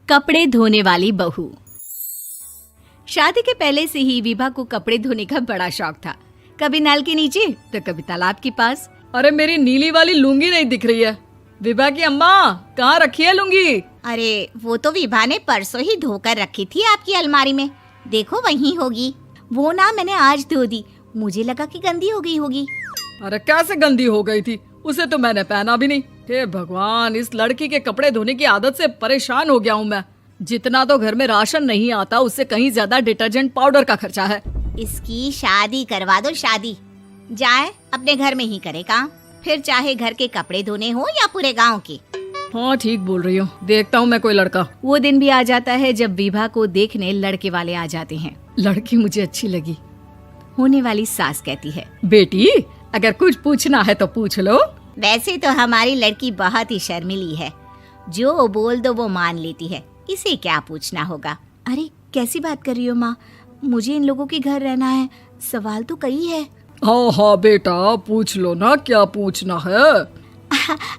कपड़े धोने वाली बहू। शादी के पहले से ही विभा को कपड़े धोने का बड़ा शौक था। कभी नल के नीचे तो कभी तालाब के पास। अरे मेरी नीली वाली लुंगी नहीं दिख रही है। विभा की अम्मा, कहाँ रखी है लुंगी? अरे वो तो विभा ने परसों ही धोकर रखी थी आपकी अलमारी में, देखो वहीं होगी। वो ना मैंने आज धो दी, मुझे लगा कि गंदी हो गई होगी। अरे कैसे गंदी हो गई थी? उसे तो मैंने पहना भी नहीं। हे भगवान, इस लड़की के कपड़े धोने की आदत से परेशान हो गया हूँ मैं। जितना तो घर में राशन नहीं आता, उससे कहीं ज्यादा डिटर्जेंट पाउडर का खर्चा है। इसकी शादी करवा दो, शादी जाए अपने घर में ही करे काम, फिर चाहे घर के कपड़े धोने हो या पूरे गांव के। हाँ ठीक बोल रही हो, देखता हूँ मैं कोई लड़का। वो दिन भी आ जाता है जब विभा को देखने लड़के वाले आ जाते हैं। लड़की मुझे अच्छी लगी। होने वाली सास कहती है, बेटी अगर कुछ पूछना है तो पूछ लो। वैसे तो हमारी लड़की बहुत ही शर्मीली है, जो बोल दो वो मान लेती है, इसे क्या पूछना होगा। अरे कैसी बात कर रही हो माँ, मुझे इन लोगों के घर रहना है, सवाल तो कई है। हाँ हाँ बेटा, पूछ लो ना, क्या पूछना है।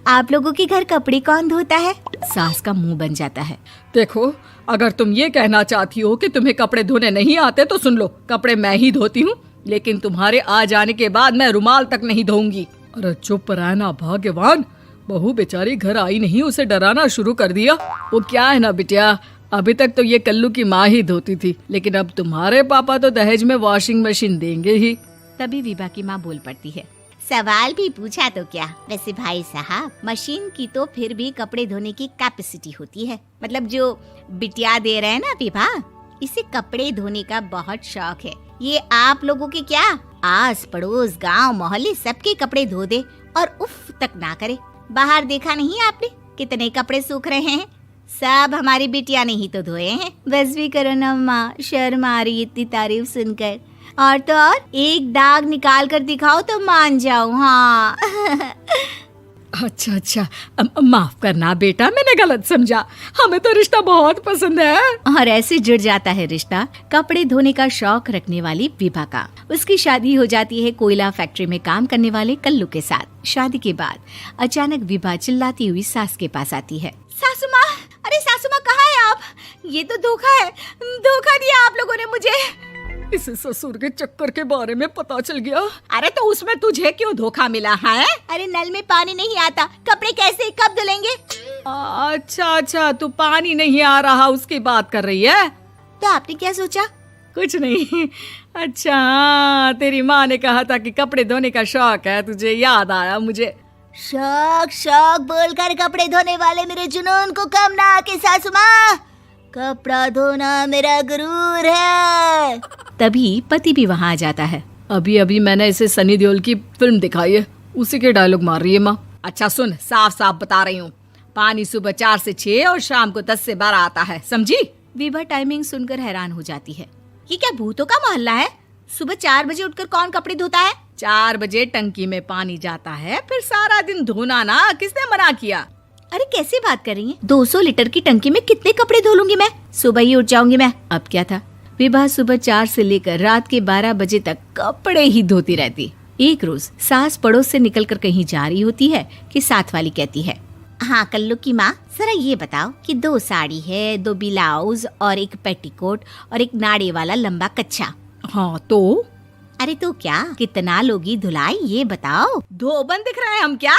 आप लोगों के घर कपड़े कौन धोता है? सास का मुंह बन जाता है। देखो, अगर तुम ये कहना चाहती हो कि तुम्हें कपड़े धोने नहीं आते तो सुन लो, कपड़े मैं ही धोती हूँ, लेकिन तुम्हारे आ जाने के बाद मैं रुमाल तक नहीं धोऊंगी। अरे चुप रहना भाग्यवान, बहू बेचारी घर आई नहीं, उसे डराना शुरू कर दिया। वो क्या है ना बिटिया, अभी तक तो ये कल्लू की माँ ही धोती थी, लेकिन अब तुम्हारे पापा तो दहेज में वॉशिंग मशीन देंगे ही। तभी विभा की माँ बोल पड़ती है, सवाल भी पूछा तो क्या। वैसे भाई साहब, मशीन की तो फिर भी कपड़े धोने की कैपेसिटी होती है। मतलब जो बिटिया दे रहे हैं ना विभा, इसे कपड़े धोने का बहुत शौक है। ये आप लोगों के क्या, आस पड़ोस गांव मोहल्ले सबके कपड़े धो दे और उफ तक ना करे। बाहर देखा नहीं आपने कितने कपड़े सूख रहे हैं? सब हमारी बिटिया ने ही तो धोए हैं। बस भी करो ना माँ, शर्म आ रही इतनी तारीफ सुनकर। और तो और एक दाग निकाल कर दिखाओ तो मान जाओ। हाँ अच्छा, माफ करना बेटा, मैंने गलत समझा। हमें तो रिश्ता बहुत पसंद है। और ऐसे जुड़ जाता है रिश्ता कपड़े धोने का शौक रखने वाली विभा का। उसकी शादी हो जाती है कोयला फैक्ट्री में काम करने वाले कल्लू के साथ। शादी के बाद अचानक विभा चिल्लाती हुई सास के पास आती है। सासू माँ, अरे सासू माँ कहाँ है आप? ये तो धोखा है, धोखा दिया आप लोगों ने मुझे। इसे ससुर के चक्कर के बारे में पता चल गया। अरे तो उसमें तुझे क्यों धोखा मिला है? अरे नल में पानी नहीं आता, कपड़े कैसे कब धुलेंगे? अच्छा, तू पानी नहीं आ रहा उसकी बात कर रही है। तो आपने क्या सोचा? कुछ नहीं। अच्छा, तेरी माँ ने कहा था कि कपड़े धोने का शौक है तुझे, याद आया मुझे। शौक बोलकर कपड़े धोने वाले मेरे जुनून को कम ना आके सासू माँ, कपड़ा धोना मेरा गुरूर है। तभी पति भी वहाँ आ जाता है। अभी मैंने इसे सनी देओल की फिल्म दिखाई है, उसी के डायलॉग मार रही है माँ। अच्छा सुन, साफ बता रही हूँ, पानी सुबह 4 से 6 और शाम को 10 से 12 आता है, समझी? विभा टाइमिंग सुनकर हैरान हो जाती है। ये क्या भूतों का मोहल्ला है? सुबह 4 बजे उठकर कौन कपड़े धोता है? 4 बजे टंकी में पानी जाता है, फिर सारा दिन धोना ना, किसने मना किया? अरे कैसी बात कर रही हैं? 200 लीटर की टंकी में कितने कपड़े धो लूंगी मैं? सुबह ही उठ जाऊंगी मैं। अब क्या था, विभा सुबह 4 से लेकर रात के 12 बजे तक कपड़े ही धोती रहती। एक रोज सास पड़ोस से निकलकर कहीं जा रही होती है कि साथ वाली कहती है, हाँ कल्लू की माँ, जरा ये बताओ कि 2 साड़ी है, 2 ब्लाउज और एक पेटीकोट और एक नाड़े वाला लंबा कच्छा। हाँ तो? अरे तो क्या, कितना लोगी धुलाई ये बताओ। धोबन दिख रहे हैं हम क्या?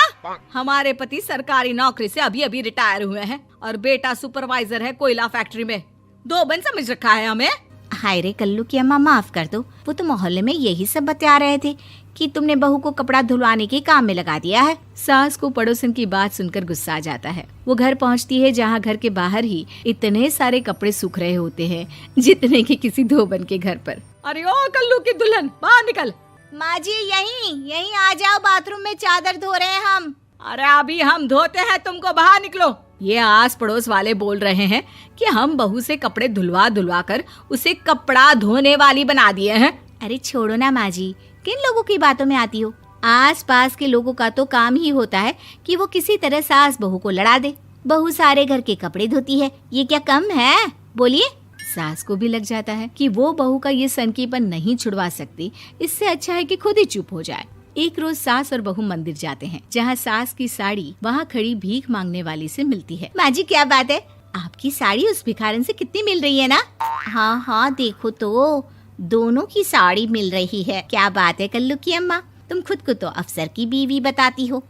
हमारे पति सरकारी नौकरी से अभी रिटायर हुए हैं और बेटा सुपरवाइजर है कोयला फैक्ट्री में। धोबन समझ रखा है हमें। हाय रे कल्लू की अम्मा, माफ कर दो, वो तो मोहल्ले में यही सब बता रहे थे कि तुमने बहू को कपड़ा धुलवाने के काम में लगा दिया है। सास को पड़ोसन की बात सुनकर गुस्सा आ जाता है। वो घर पहुंचती है जहां घर के बाहर ही इतने सारे कपड़े सूख रहे होते हैं जितने कि किसी धोबन के घर पर। अरे ओ कल्लू की दुल्हन, बाहर निकल। माँ जी यहीं आ जाओ, बाथरूम में चादर धो रहे हैं हम। अरे अभी हम धोते हैं, तुमको बाहर निकलो। ये आस पड़ोस वाले बोल रहे हैं कि हम बहू से कपड़े धुलवा कर उसे कपड़ा धोने वाली बना दिए हैं। अरे छोड़ो ना माँ जी, किन लोगों की बातों में आती हो? आस पास के लोगों का तो काम ही होता है कि वो किसी तरह सास बहू को लड़ा दे। बहू सारे घर के कपड़े धोती है, ये क्या कम है? बोलिए। सास को भी लग जाता है कि वो बहू का ये सनकीपन नहीं छुड़वा सकती, इससे अच्छा है कि खुद ही चुप हो जाए। एक रोज सास और बहू मंदिर जाते हैं, जहाँ सास की साड़ी वहाँ खड़ी भीख मांगने वाली से मिलती है। माँ जी क्या बात है, आपकी साड़ी उस भिखारन से कितनी मिल रही है ना? हाँ हाँ देखो तो, दोनों की साड़ी मिल रही है। क्या बात है कल्लू की अम्मा, तुम खुद को तो अफसर की बीवी बताती हो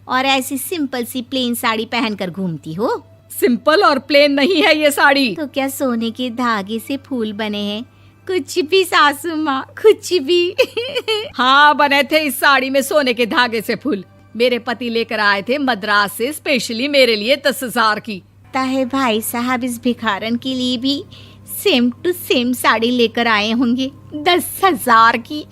और ऐसी सिंपल सी प्लेन साड़ी पहनकर घूमती हो। सिंपल और प्लेन नहीं है ये साड़ी। तो क्या सोने के धागे से फूल बने हैं? कुछ भी सासू माँ, कुछ भी। हाँ बने थे इस साड़ी में सोने के धागे से फूल। मेरे पति लेकर आए थे मद्रास से स्पेशली मेरे लिए 10,000 की। ताहे भाई साहब इस भिखारन के लिए भी सेम टू सेम साड़ी लेकर आए होंगे 10,000 की।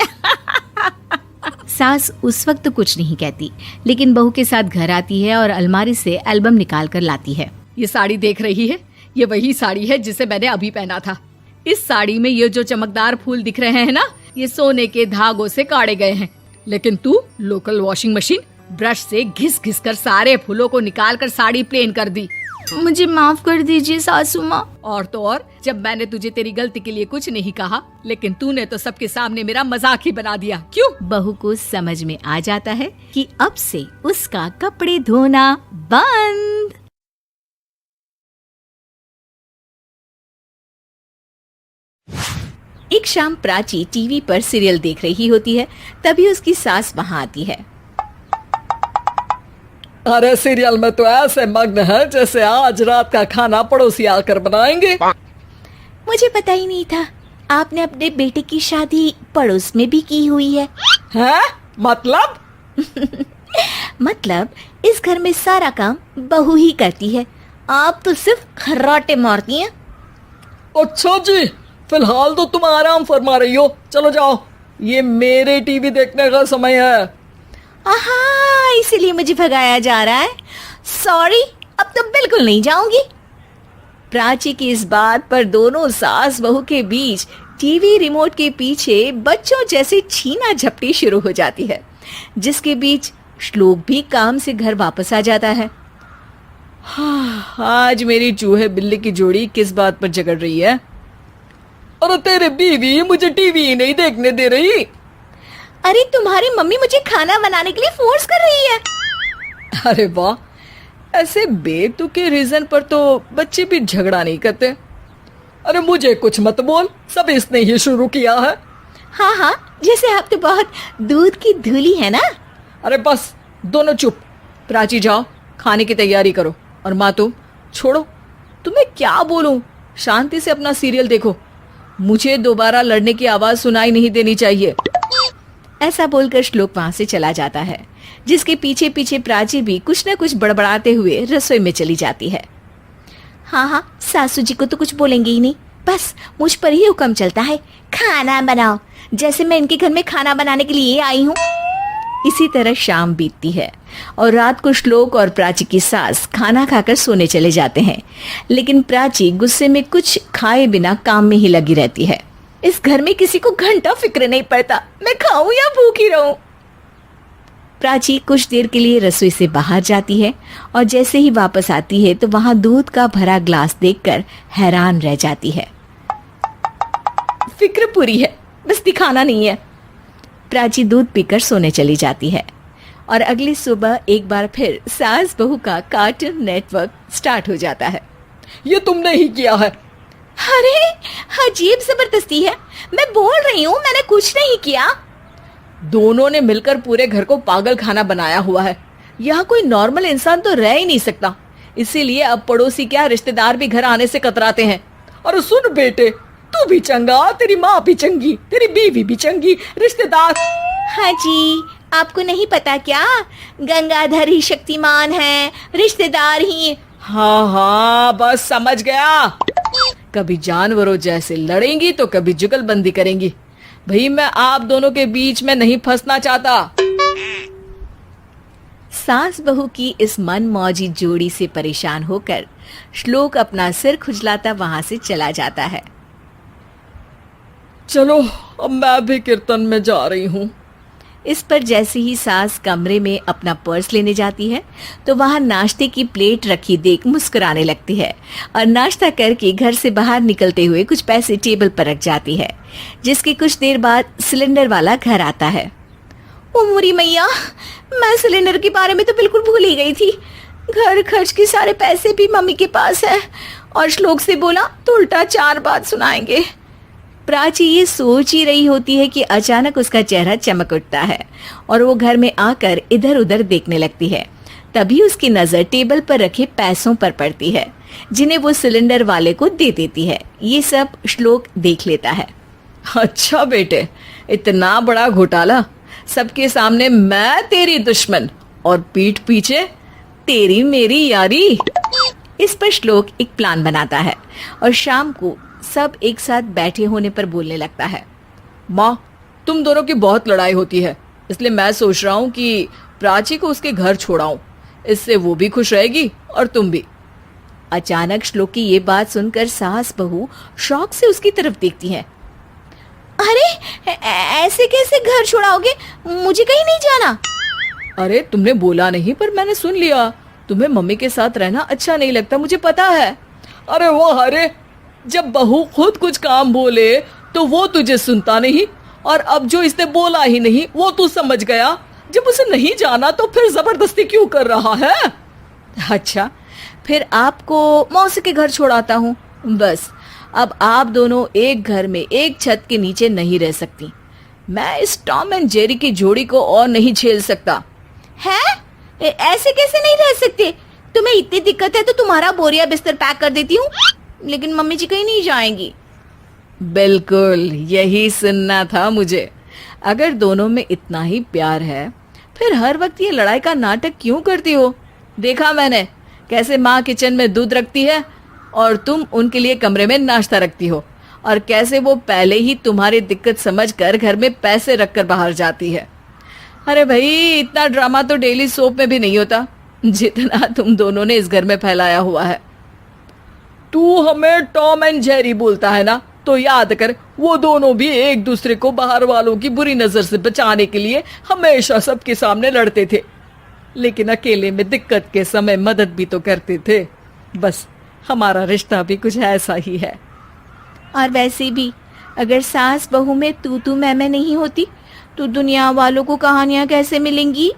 सास उस वक्त तो कुछ नहीं कहती, लेकिन बहू के साथ घर आती है और अलमारी से एल्बम निकाल कर लाती है। ये साड़ी देख रही है, ये वही साड़ी है जिसे मैंने अभी पहना था। इस साड़ी में ये जो चमकदार फूल दिख रहे हैं ना, ये सोने के धागों से काटे गए हैं। लेकिन तू लोकल वॉशिंग मशीन ब्रश से घिस घिस कर सारे फूलों को निकाल कर साड़ी प्लेन कर दी। मुझे माफ कर दीजिए सासू माँ। और तो और, जब मैंने तुझे तेरी गलती के लिए कुछ नहीं कहा, लेकिन तूने तो सबके सामने मेरा मजाक ही बना दिया। क्यों? बहू को समझ में आ जाता है कि अब से उसका कपड़े धोना बंद। एक शाम प्राची टीवी पर सीरियल देख रही होती है, तभी उसकी सास वहाँ आती है। अरे सीरियल में तो ऐसे मग्न है जैसे आज रात का खाना पड़ोसी आकर बनाएंगे। मुझे पता ही नहीं था आपने अपने बेटे की शादी पड़ोस में भी की हुई है। हैं? मतलब? मतलब इस घर में सारा काम बहू ही करती है, आप तो सिर्फ खर्राटे मारती हैं। अच्छा जी, फिलहाल तो तुम आराम फरमा रही हो, चलो जाओ, ये मेरे टीवी देखने का समय है। आहा, इसीलिए मुझे भगाया जा रहा है। सॉरी, अब तो बिल्कुल नहीं जाऊंगी। प्राची की इस बात पर दोनों सास बहू के बीच टीवी रिमोट के पीछे बच्चों जैसे छीना झपटी शुरू हो जाती है, जिसके बीच श्लोक भी काम से घर वापस आ जाता है। हाँ, आज मेरी चूहे बिल्ली की जोड़ी किस बात पर झगड़ रही है? अरे तेरे बीवी मुझे टीवी ही नहीं देखने दे रही। अरे तुम्हारी मम्मी मुझे खाना बनाने के लिए फोर्स कर रही है। अरे वाह, ऐसे बेतुके रीजन पर तो बच्चे भी झगड़ा नहीं करते। अरे मुझे कुछ मत बोल, सब इसने ही शुरू किया है। हाँ हाँ, जैसे आप तो बहुत दूध की धूली है ना। अरे बस, दोनों चुप। प्राची जाओ, खाने की तैयारी करो। और माँ तुम छोड़ो, तुम्हें क्या बोलूं, शांति से अपना सीरियल देखो, मुझे दोबारा लड़ने की आवाज सुनाई नहीं देनी चाहिए। ऐसा बोलकर श्लोक वहां से चला जाता है, जिसके पीछे पीछे प्राची भी कुछ न कुछ बड़बड़ाते हुए रसोई में चली जाती है। हाँ हाँ, सासू जी को तो कुछ बोलेंगे ही नहीं, बस मुझ पर ही हुक्म चलता है, खाना बनाओ, जैसे मैं इनके घर में खाना बनाने के लिए आई हूँ। इसी तरह शाम बीतती है और रात को श्लोक और प्राची की सास खाना खाकर सोने चले जाते हैं, लेकिन प्राची गुस्से में कुछ खाए बिना काम में ही लगी रहती है। इस घर में किसी को घंटा फिक्र नहीं पड़ता, मैं खाऊं या भूखी रहूं। प्राची कुछ देर के लिए रसोई से बाहर जाती है और जैसे ही वापस आती है तो वहां दूध का भरा ग्लास देखकर हैरान रह जाती है। फिक्र पूरी है, बस दिखाना नहीं है। प्राची दूध पीकर सोने चली जाती है और अगली सुबह एक बार फिर सास बहू का कार्टून नेटवर्क स्टार्ट हो जाता है। ये तुमने ही किया है। अरे अजीब जबरदस्ती है, मैं बोल रही हूँ मैंने कुछ नहीं किया। दोनों ने मिलकर पूरे घर को पागल खाना बनाया हुआ है। यहाँ कोई नॉर्मल इंसान तो रह ही नहीं सकता, इसीलिए अब पड़ोसी क्या रिश्तेदार भी घर आने से कतराते हैं। और सुन बेटे, तू भी चंगा, तेरी माँ भी चंगी, तेरी बीवी भी चंगी, रिश्तेदार। हाँ जी, आपको नहीं पता क्या, गंगाधर ही शक्तिमान है, रिश्तेदार ही। हाँ हाँ, बस समझ गया। कभी जानवरों जैसे लड़ेंगी तो कभी जुगलबंदी करेंगी। भाई मैं आप दोनों के बीच में नहीं फंसना चाहता। सास बहू की इस मनमौजी जोड़ी से परेशान होकर श्लोक अपना सिर खुजलाता वहां से चला जाता है। चलो अब मैं भी कीर्तन में जा रही हूँ। इस पर जैसे ही सास कमरे में अपना पर्स लेने जाती है तो वहां नाश्ते की प्लेट रखी देख मुस्कुराने लगती है और नाश्ता करके घर से बाहर निकलते हुए कुछ पैसे टेबल पर रख जाती है, जिसके कुछ देर बाद सिलेंडर वाला घर आता है। ओ मोरी मैया, मैं सिलेंडर के बारे में तो बिल्कुल भूल ही गई थी। घर खर्च के सारे पैसे भी मम्मी के पास है और श्लोक से बोला तो उल्टा 4 बात सुनाएंगे। प्राची ये सोच ही रही होती है कि अचानक उसका चेहरा चमक उठता है और वो घर में आकर इधर उधर देखने लगती है। तभी उसकी नजर टेबल पर रखे पैसों पर पड़ती है जिन्हें वो सिलेंडर वाले को दे देती है। ये सब श्लोक देख लेता है। अच्छा बेटे, इतना बड़ा घोटाला, सबके सामने मैं तेरी दुश्मन और पीठ पीछे तेरी मेरी यारी। इस पर श्लोक एक प्लान बनाता है और शाम को सब एक साथ बैठे होने पर बोलने लगता है। माँ, तुम दोनों की बहुत लड़ाई होती है, इसलिए मैं सोच रहा हूँ कि प्राची को उसके घर छोड़ाऊं। इससे वो भी खुश रहेगी और तुम भी। अचानक श्लोक की ये बात सुनकर सास बहू शौक से उसकी तरफ देखती है। अरे ऐसे कैसे घर छोड़ाओगे? मुझे कहीं नहीं जाना। अरे तुमने बोला नहीं पर मैंने सुन लिया। तुम्हें मम्मी के साथ रहना अच्छा नहीं लगता, मुझे पता है। अरे वो अरे, जब बहू खुद कुछ काम बोले तो वो तुझे सुनता नहीं, और अब जो इसने बोला ही नहीं वो तू समझ गया। जब उसे नहीं जाना तो फिर जबरदस्ती क्यों कर रहा है? अच्छा, फिर आपको मौसी के घर छोड़ाता हूँ। बस अब आप दोनों एक घर में एक छत के नीचे नहीं रह सकती। मैं इस टॉम एंड जेरी की जोड़ी को और नहीं झेल सकता। है? ऐसे कैसे नहीं रह सकते? तुम्हें इतनी दिक्कत है तो तुम्हारा बोरिया बिस्तर पैक कर देती हूँ, लेकिन मम्मी जी कहीं नहीं जाएंगी। बिल्कुल यही सुनना था मुझे। अगर दोनों में इतना ही प्यार है फिर हर वक्त ये लड़ाई का नाटक क्यों करती हो? देखा मैंने कैसे माँ किचन में दूध रखती है और तुम उनके लिए कमरे में नाश्ता रखती हो, और कैसे वो पहले ही तुम्हारी दिक्कत समझकर घर में पैसे रखकर बाहर जाती है। अरे भाई, इतना ड्रामा तो डेली सोप में भी नहीं होता जितना तुम दोनों ने इस घर में फैलाया हुआ है। तू हमें टॉम एंड जेरी बोलता है ना, तो याद कर वो दोनों भी एक दूसरे को बाहर वालों की बुरी नजर से बचाने के लिए हमेशा सबके सामने लड़ते थे, लेकिन अकेले में दिक्कत के समय मदद भी तो करते थे। बस हमारा रिश्ता भी कुछ ऐसा ही है। और वैसे भी अगर सास बहू में तू मैं नहीं होती तो दुनिया वालों को कहानियां कैसे मिलेंगी?